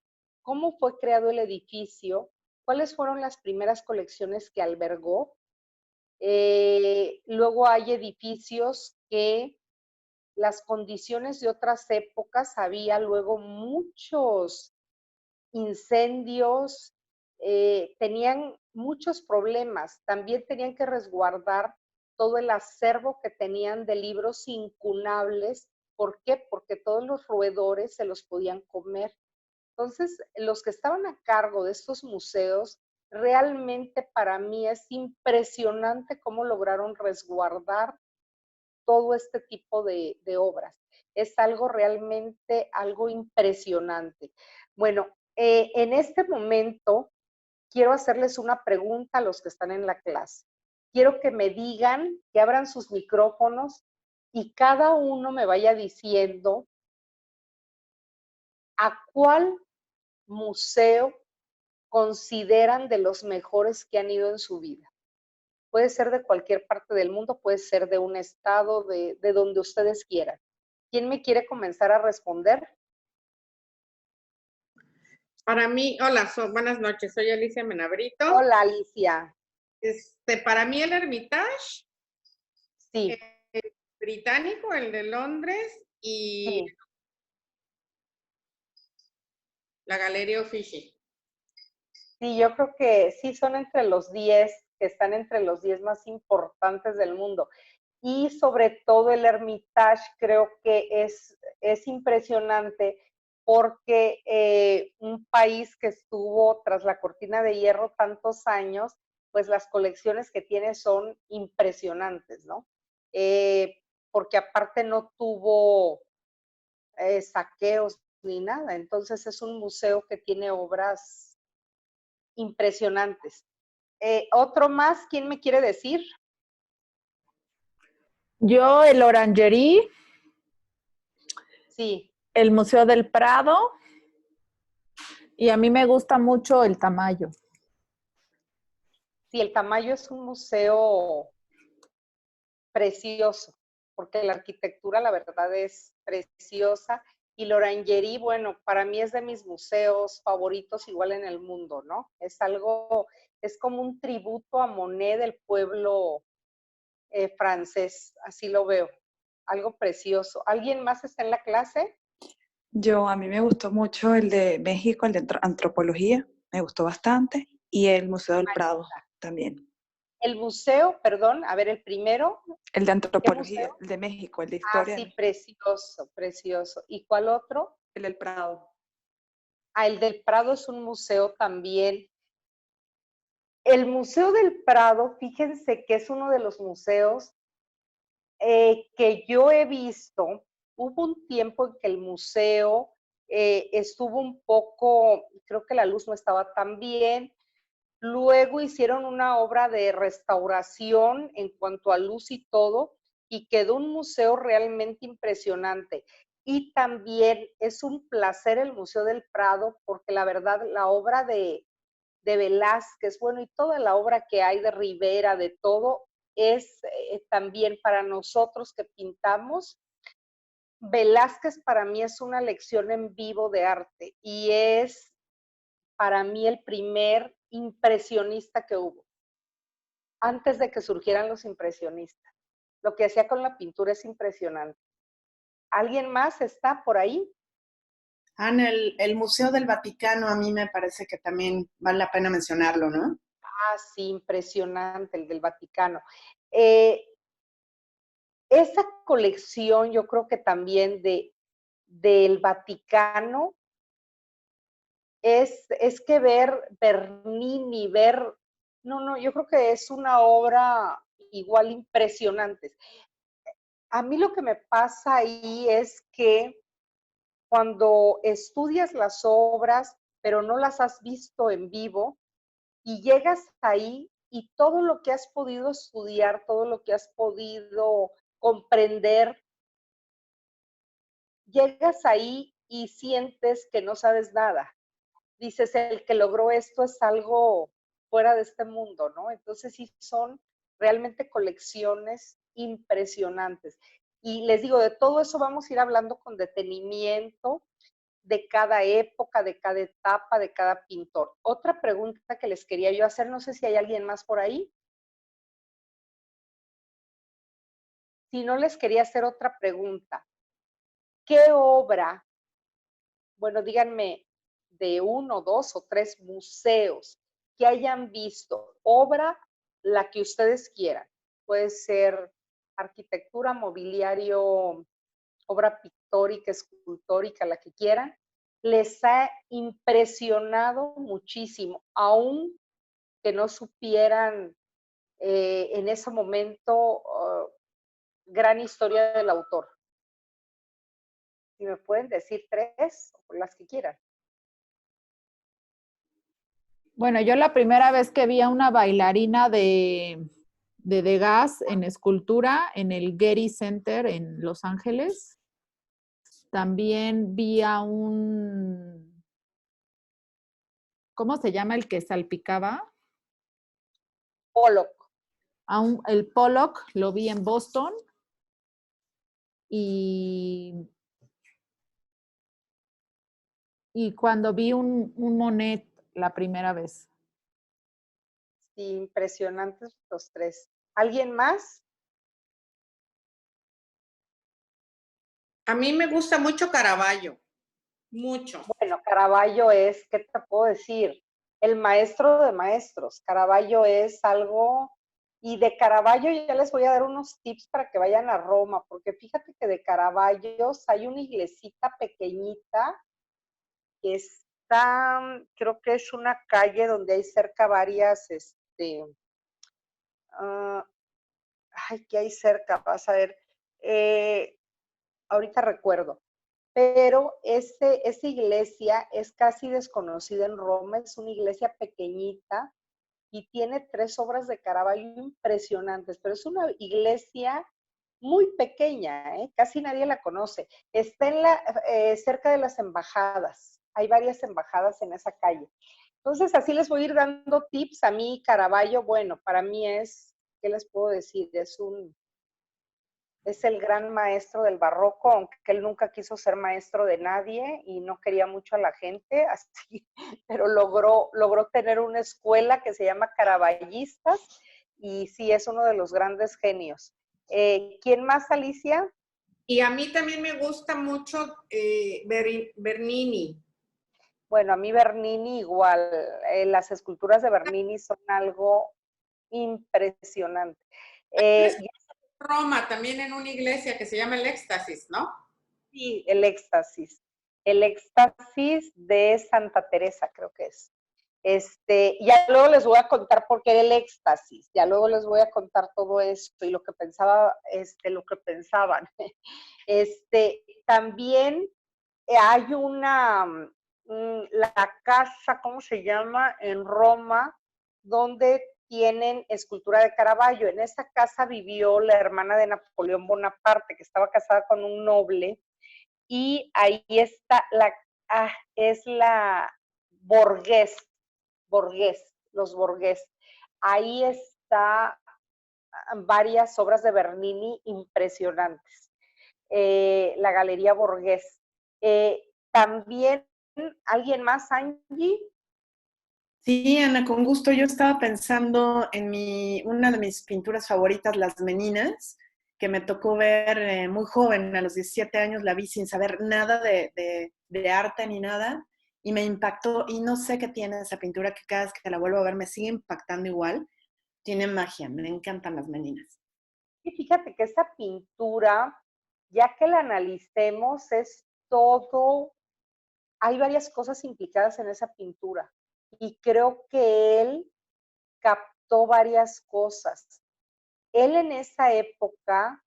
cómo fue creado el edificio, cuáles fueron las primeras colecciones que albergó. Luego hay edificios que las condiciones de otras épocas, había luego muchos incendios, tenían muchos problemas. También tenían que resguardar todo el acervo que tenían de libros incunables. ¿Por qué? Porque todos los roedores se los podían comer. Entonces, los que estaban a cargo de estos museos, realmente para mí es impresionante cómo lograron resguardar todo este tipo de obras. Es algo realmente, algo impresionante. Bueno, en este momento quiero hacerles una pregunta a los que están en la clase. Quiero que me digan, que abran sus micrófonos y cada uno me vaya diciendo a cuál museo consideran de los mejores que han ido en su vida. Puede ser de cualquier parte del mundo, puede ser de un estado, de donde ustedes quieran. ¿Quién me quiere comenzar a responder? Para mí, hola, buenas noches, soy Alicia Menabrito. Hola, Alicia. Para mí el Hermitage, Sí, británico, el de Londres, y sí. la Galería Uffizi. Sí, yo creo que sí son entre los 10 que están entre los 10 más importantes del mundo. Y sobre todo el Hermitage creo que es impresionante porque un país que estuvo tras la cortina de hierro tantos años, pues las colecciones que tiene son impresionantes, ¿no? Porque aparte no tuvo saqueos ni nada, entonces es un museo que tiene obras impresionantes. Otro más, ¿quién me quiere decir? Yo, el Orangerie, Sí. el Museo del Prado, y a mí me gusta mucho el Tamayo. Sí, el Tamayo es un museo precioso, porque la arquitectura, la verdad, es preciosa. Y l'Orangerie, bueno, para mí es de mis museos favoritos igual en el mundo, ¿no? Es algo, es como un tributo a Monet del pueblo francés, así lo veo. Algo precioso. ¿Alguien más está en la clase? A mí me gustó mucho el de México, el de antropología, me gustó bastante, y el Museo del Prado también. El museo, perdón, a ver, el primero. El de ¿Qué antropología, museo? el de México, el de Ah, historia de sí, México. precioso, precioso. ¿Y cuál otro? El del Prado. Ah, el del Prado es un museo también. El Museo del Prado, fíjense que es uno de los museos que yo he visto. Hubo un tiempo en que el museo estuvo un poco, creo que la luz no estaba tan bien. Luego hicieron una obra de restauración en cuanto a luz y todo, y quedó un museo realmente impresionante. Y también es un placer el Museo del Prado, porque la verdad, la obra de Velázquez, bueno, y toda la obra que hay de Rivera, de todo, es también para nosotros que pintamos. Velázquez para mí es una lección en vivo de arte y es para mí el primer impresionista que hubo, antes de que surgieran los impresionistas. Lo que hacía con la pintura es impresionante. ¿Alguien más está por ahí? Ana, el Museo del Vaticano a mí me parece que también vale la pena mencionarlo, ¿no? Ah, sí, impresionante, el del Vaticano. Esa colección yo creo que también del Vaticano es que ver Bernini, no, yo creo que es una obra igual impresionante. A mí lo que me pasa ahí es que cuando estudias las obras, pero no las has visto en vivo, y llegas ahí y todo lo que has podido estudiar, todo lo que has podido comprender, llegas ahí y sientes que no sabes nada. Dices, el que logró esto es algo fuera de este mundo, ¿no? Entonces sí son realmente colecciones impresionantes. Y les digo, de todo eso vamos a ir hablando con detenimiento, de cada época, de cada etapa, de cada pintor. Otra pregunta que les quería yo hacer, no sé si hay alguien más por ahí. Si no, les quería hacer otra pregunta. ¿Qué obra, bueno, díganme, de uno, dos o tres museos que hayan visto, obra, la que ustedes quieran? Puede ser arquitectura, mobiliario, obra pictórica, escultórica, la que quieran, les ha impresionado muchísimo, aún que no supieran en ese momento gran historia del autor. Si me pueden decir tres, o las que quieran. Bueno, yo la primera vez que vi a una bailarina de Degas en escultura en el Getty Center en Los Ángeles. También vi a un, ¿cómo se llama el que salpicaba? Pollock. El Pollock, lo vi en Boston. Y cuando vi un Monet la primera vez. Sí, impresionantes los tres. ¿Alguien más? A mí me gusta mucho Caravaggio, mucho. Bueno, Caravaggio es, ¿qué te puedo decir? el maestro de maestros. Caravaggio es algo, y de Caravaggio ya les voy a dar unos tips para que vayan a Roma, porque fíjate que de Caravaggio hay una iglesita pequeñita que está, creo que es una calle donde hay cerca varias, ah, ay, ¿qué hay cerca? Vas a ver, ahorita recuerdo. Pero esa iglesia es casi desconocida en Roma, es una iglesia pequeñita y tiene 3 obras de Caravaggio impresionantes, pero es una iglesia muy pequeña, ¿eh? Casi nadie la conoce. Está cerca de las embajadas, hay varias embajadas en esa calle. Entonces, así les voy a ir dando tips. A mí, Caravaggio, bueno, para mí ¿qué les puedo decir? Es el gran maestro del barroco, aunque él nunca quiso ser maestro de nadie y no quería mucho a la gente, así, pero logró tener una escuela que se llama Caravallistas y sí, es uno de los grandes genios. ¿Quién más, Alicia? Y a mí también me gusta mucho Bernini. Bueno, a mí Bernini igual, las esculturas de Bernini son algo impresionante. Roma, también en una iglesia que se llama el Éxtasis, ¿no? Sí, el éxtasis. El éxtasis de Santa Teresa, creo que es. Ya luego les voy a contar por qué el éxtasis, ya luego les voy a contar todo esto y lo que pensaba, lo que pensaban. También hay la casa, ¿cómo se llama? En Roma, donde tienen escultura de Caravaggio. En esa casa vivió la hermana de Napoleón Bonaparte, que estaba casada con un noble, y ahí está es la Borghés, los Borghés. Ahí está varias obras de Bernini impresionantes. La Galería Borghés. También, ¿alguien más, Angie? Sí, Ana, con gusto. Yo estaba pensando en una de mis pinturas favoritas, Las Meninas, que me tocó ver muy joven, a los 17 años la vi sin saber nada de arte ni nada, y me impactó, y no sé qué tiene esa pintura, que cada vez que la vuelvo a ver me sigue impactando igual. Tiene magia, me encantan Las Meninas. Y fíjate que esa pintura, ya que la analicemos, es todo, hay varias cosas implicadas en esa pintura, y creo que él captó varias cosas. Él en esa época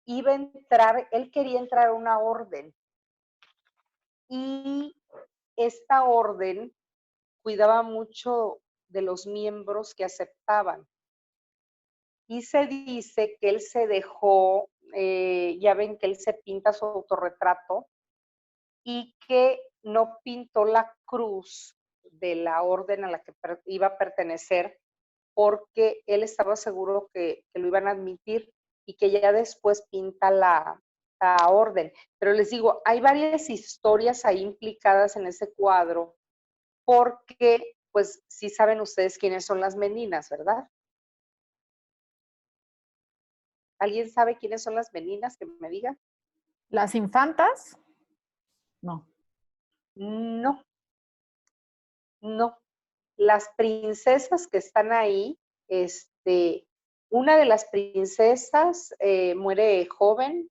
iba a entrar, él quería entrar a una orden, y esta orden cuidaba mucho de los miembros que aceptaban. Y se dice que él se dejó, ya ven que él se pinta su autorretrato, y que no pintó la cruz de la orden a la que iba a pertenecer, porque él estaba seguro que lo iban a admitir, y que ya después pinta la orden. Pero les digo, hay varias historias ahí implicadas en ese cuadro, porque, pues, sí saben ustedes quiénes son las meninas, ¿verdad? ¿Alguien sabe quiénes son las meninas? Que me diga. ¿Las infantas? No. No, no. Las princesas que están ahí, una de las princesas muere joven,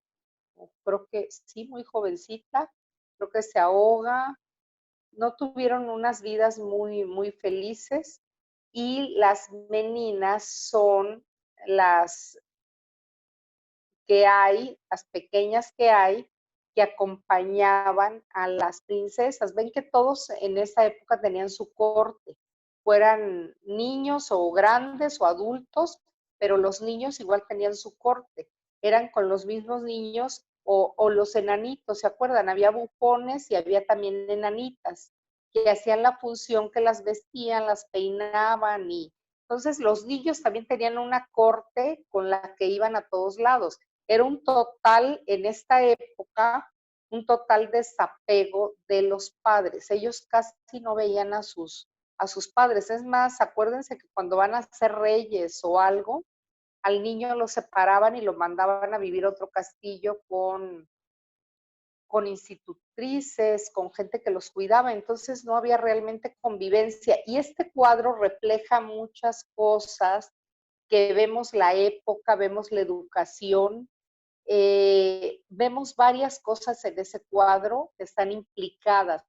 creo que sí, muy jovencita, creo que se ahoga, no tuvieron unas vidas muy, muy felices, y las meninas son las las pequeñas que acompañaban a las princesas. Ven que todos en esa época tenían su corte, fueran niños o grandes o adultos, pero los niños igual tenían su corte. Eran con los mismos niños o los enanitos, ¿se acuerdan? Había bufones y había también enanitas que hacían la función, que las vestían, las peinaban, y entonces los niños también tenían una corte con la que iban a todos lados. Era un total, en esta época, un total desapego de los padres. Ellos casi no veían a sus padres. Es más, acuérdense que cuando van a ser reyes o algo, al niño lo separaban y lo mandaban a vivir a otro castillo con institutrices, con gente que los cuidaba, entonces no había realmente convivencia. Y este cuadro refleja muchas cosas que vemos la época, vemos la educación, vemos varias cosas en ese cuadro que están implicadas.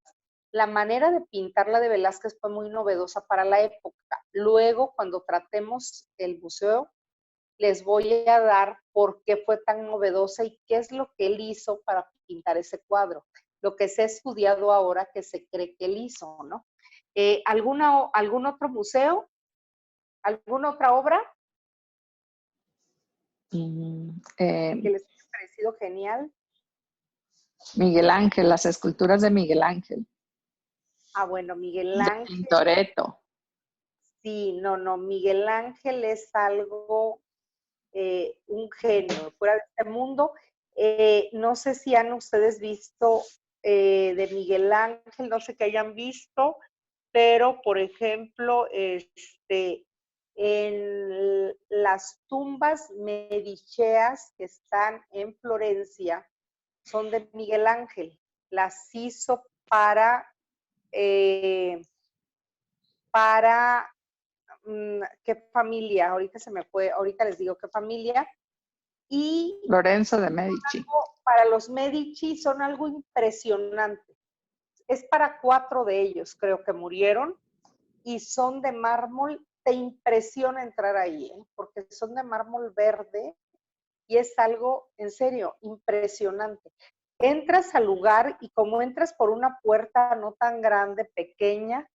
La manera de pintarla de Velázquez fue muy novedosa para la época. Luego, cuando tratemos el museo, les voy a dar por qué fue tan novedosa y qué es lo que él hizo para pintar ese cuadro. Lo que se ha estudiado ahora que se cree que él hizo, ¿no? ¿Algún otro museo? ¿Alguna otra obra que les haya parecido genial? Miguel Ángel, las esculturas de Miguel Ángel. Ah, bueno, Miguel De Ángel. Tintoretto. Sí, no, Miguel Ángel es algo, un genio, fuera de este mundo. No sé si han ustedes visto de Miguel Ángel, no sé qué hayan visto, pero por ejemplo, en las tumbas mediceas que están en Florencia son de Miguel Ángel. Las hizo para qué familia, ahorita les digo qué familia, y Lorenzo de Medici. para los Medici son algo impresionante. Es para 4 de ellos, creo que murieron, y son de mármol. Te impresiona entrar ahí, porque son de mármol verde, y es algo, en serio, impresionante. Entras al lugar y como entras por una puerta no tan grande, pequeña,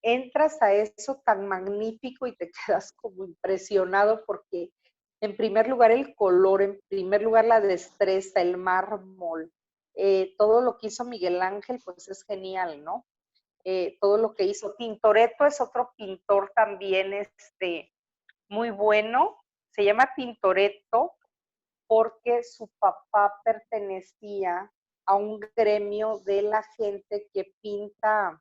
entras a eso tan magnífico y te quedas como impresionado porque en primer lugar el color, en primer lugar la destreza, el mármol, todo lo que hizo Miguel Ángel pues es genial, ¿no? Todo lo que hizo Tintoretto es otro pintor también muy bueno, se llama Tintoretto porque su papá pertenecía a un gremio de la gente que pinta,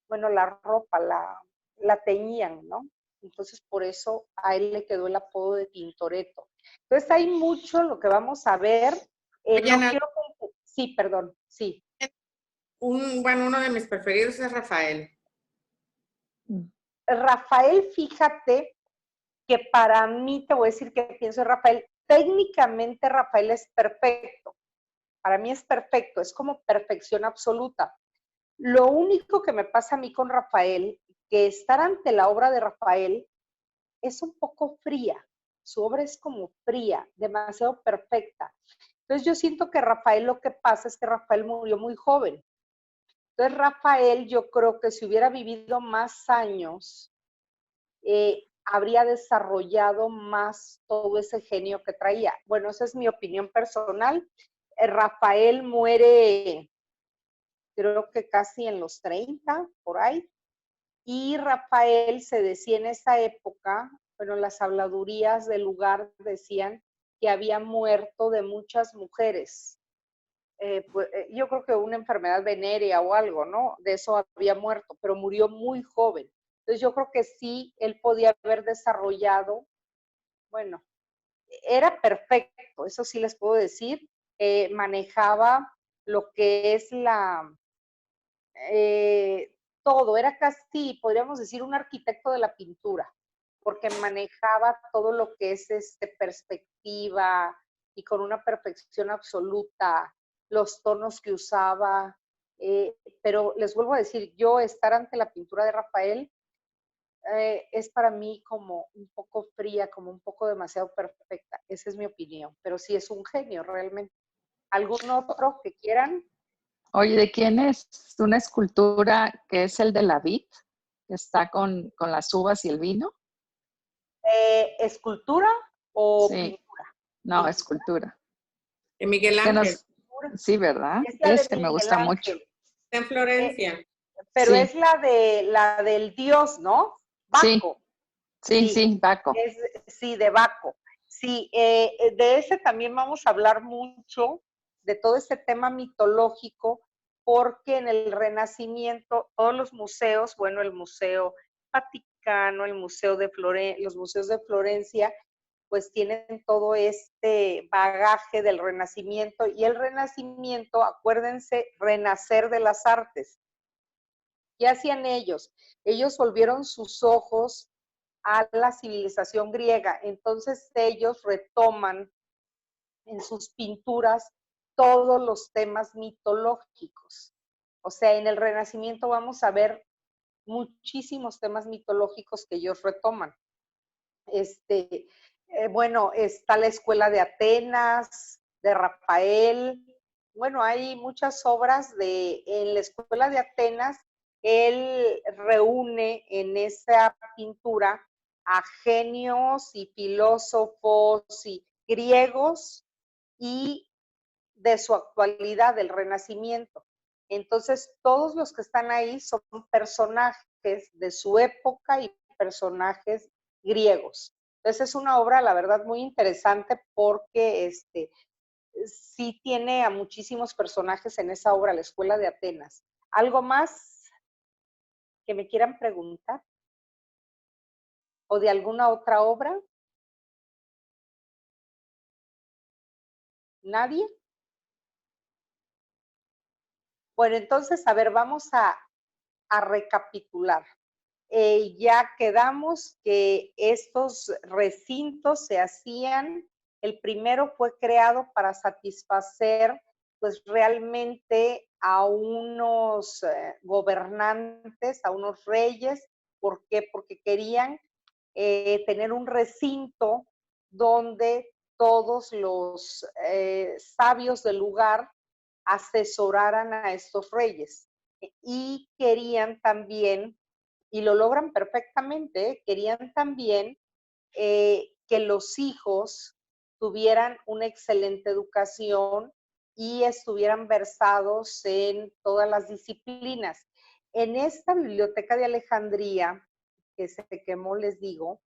bueno, la ropa, la teñían, ¿no? Entonces, por eso a él le quedó el apodo de Tintoretto. Entonces, hay mucho lo que vamos a ver. Oye, No Ana, quiero... Sí, perdón, sí. uno de mis preferidos es Rafael. Rafael, fíjate que para mí, te voy a decir que pienso en Rafael, técnicamente Rafael es perfecto. Para mí es perfecto, es como perfección absoluta. Lo único que me pasa a mí con Rafael, que estar ante la obra de Rafael es un poco fría. Su obra es como fría, demasiado perfecta. Entonces yo siento que Rafael, lo que pasa es que Rafael murió muy joven. Entonces Rafael, yo creo que si hubiera vivido más años, habría desarrollado más todo ese genio que traía. Bueno, esa es mi opinión personal. Rafael muere, creo que casi en los 30, por ahí. Y Rafael se decía en esa época, bueno, las habladurías del lugar decían que había muerto de muchas mujeres. Yo creo que una enfermedad venérea o algo, ¿no? De eso había muerto, pero murió muy joven. Entonces yo creo que sí, él podía haber desarrollado, bueno, era perfecto, eso sí les puedo decir, manejaba lo que es todo, era casi, podríamos decir, un arquitecto de la pintura, porque manejaba todo lo que es perspectiva y con una perfección absoluta, los tonos que usaba, pero les vuelvo a decir, yo estar ante la pintura de Rafael es para mí como un poco fría, como un poco demasiado perfecta, esa es mi opinión, pero sí es un genio realmente. ¿Algún otro que quieran? Oye, ¿de quién es? Una escultura que es el de la vid, que está con las uvas y el vino. ¿Escultura o Sí, pintura? no, Pintura. escultura. De Miguel Que Ángel. sí, ¿verdad? Es la de Ese me Miguel gusta mucho. Ángel. Está en Florencia. Pero Sí. es la del dios, ¿no? Sí, Baco. sí, Baco. Sí, de Baco. Sí, de ese también vamos a hablar mucho, de todo ese tema mitológico, porque en el Renacimiento todos los museos, bueno, el Museo Vaticano, el Museo de los museos de Florencia, pues tienen todo este bagaje del Renacimiento, y el Renacimiento, acuérdense, renacer de las artes. ¿Qué hacían ellos? Ellos volvieron sus ojos a la civilización griega, entonces ellos retoman en sus pinturas todos los temas mitológicos. O sea, en el Renacimiento vamos a ver muchísimos temas mitológicos que ellos retoman. Bueno, está la Escuela de Atenas, de Rafael. Bueno, hay muchas obras en la Escuela de Atenas. Él reúne en esa pintura a genios y filósofos y griegos y de su actualidad, del Renacimiento. Entonces, todos los que están ahí son personajes de su época y personajes griegos. Entonces, es una obra, la verdad, muy interesante porque sí tiene a muchísimos personajes en esa obra, La Escuela de Atenas. ¿Algo más que me quieran preguntar? ¿O de alguna otra obra? ¿Nadie? Bueno, entonces, a ver, vamos a recapitular. Ya quedamos que estos recintos se hacían, el primero fue creado para satisfacer pues realmente a unos gobernantes, a unos reyes. ¿Por qué? Porque querían tener un recinto donde todos los sabios del lugar asesoraran a estos reyes. Y querían también, y lo logran perfectamente, querían también que los hijos tuvieran una excelente educación y estuvieran versados en todas las disciplinas. En esta biblioteca de Alejandría, que se quemó, les digo,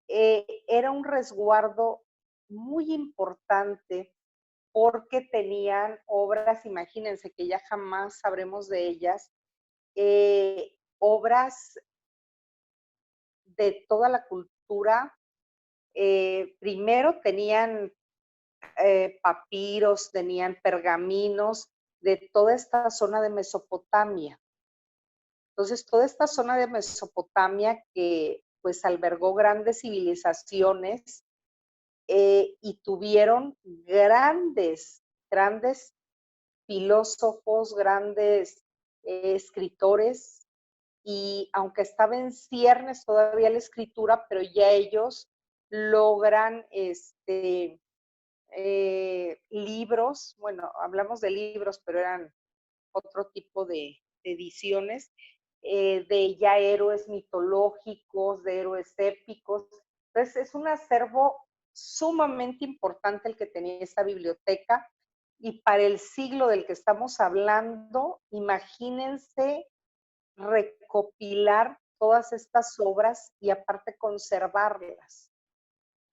era un resguardo muy importante porque tenían obras, imagínense que ya jamás sabremos de ellas, obras de toda la cultura. Primero tenían papiros, tenían pergaminos de toda esta zona de Mesopotamia. Entonces, toda esta zona de Mesopotamia que pues albergó grandes civilizaciones y tuvieron grandes filósofos, grandes escritores, y aunque estaba en ciernes todavía la escritura, pero ya ellos logran libros, bueno, hablamos de libros, pero eran otro tipo de ediciones, de ya héroes mitológicos, de héroes épicos. Entonces, es un acervo sumamente importante el que tenía esta biblioteca, y para el siglo del que estamos hablando, imagínense recopilar todas estas obras y aparte conservarlas.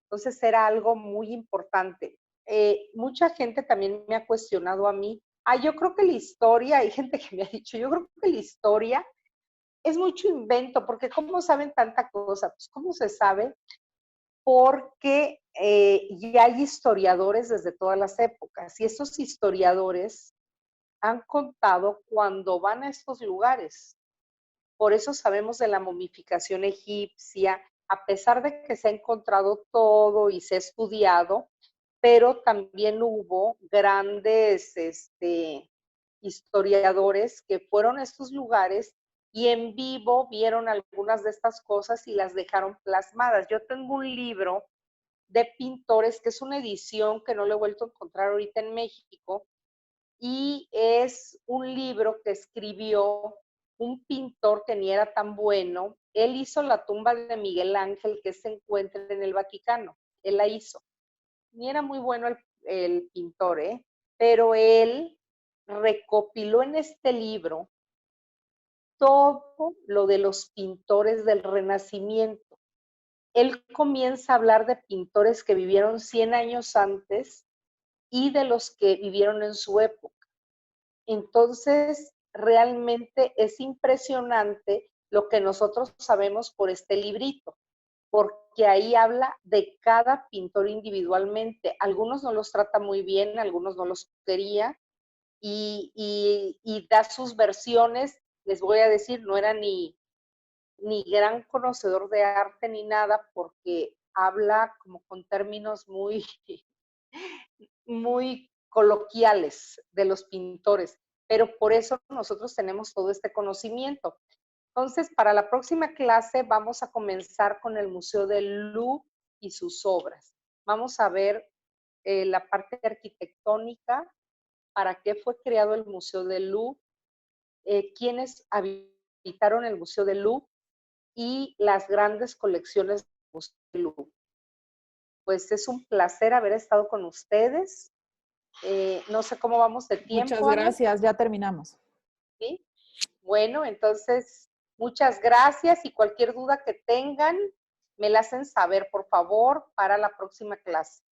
Entonces era algo muy importante. Mucha gente también me ha cuestionado a mí, yo creo que la historia, hay gente que me ha dicho, yo creo que la historia es mucho invento, porque ¿cómo saben tanta cosa? Pues ¿cómo se sabe? Porque ya hay historiadores desde todas las épocas, y esos historiadores han contado cuando van a estos lugares. Por eso sabemos de la momificación egipcia, a pesar de que se ha encontrado todo y se ha estudiado, pero también hubo grandes historiadores que fueron a estos lugares y en vivo vieron algunas de estas cosas y las dejaron plasmadas. Yo tengo un libro de pintores, que es una edición que no lo he vuelto a encontrar ahorita en México, y es un libro que escribió un pintor que ni era tan bueno. Él hizo la tumba de Miguel Ángel, que se encuentra en el Vaticano. Él la hizo. Ni era muy bueno el pintor, pero él recopiló en este libro todo lo de los pintores del Renacimiento. Él comienza a hablar de pintores que vivieron 100 años antes y de los que vivieron en su época. Entonces, realmente es impresionante lo que nosotros sabemos por este librito. porque ahí habla de cada pintor individualmente. Algunos no los trata muy bien, algunos no los quería, y da sus versiones. Les voy a decir, no era ni gran conocedor de arte ni nada, porque habla como con términos muy, muy coloquiales de los pintores, pero por eso nosotros tenemos todo este conocimiento. Entonces, para la próxima clase vamos a comenzar con el Museo del Louvre y sus obras. Vamos a ver la parte arquitectónica, para qué fue creado el Museo del Louvre, quiénes habitaron el Museo del Louvre y las grandes colecciones del Museo del Louvre. Pues es un placer haber estado con ustedes. No sé cómo vamos de tiempo. Muchas gracias, Ana. Ya terminamos. ¿Sí? Bueno, entonces, muchas gracias y cualquier duda que tengan, me la hacen saber, por favor, para la próxima clase.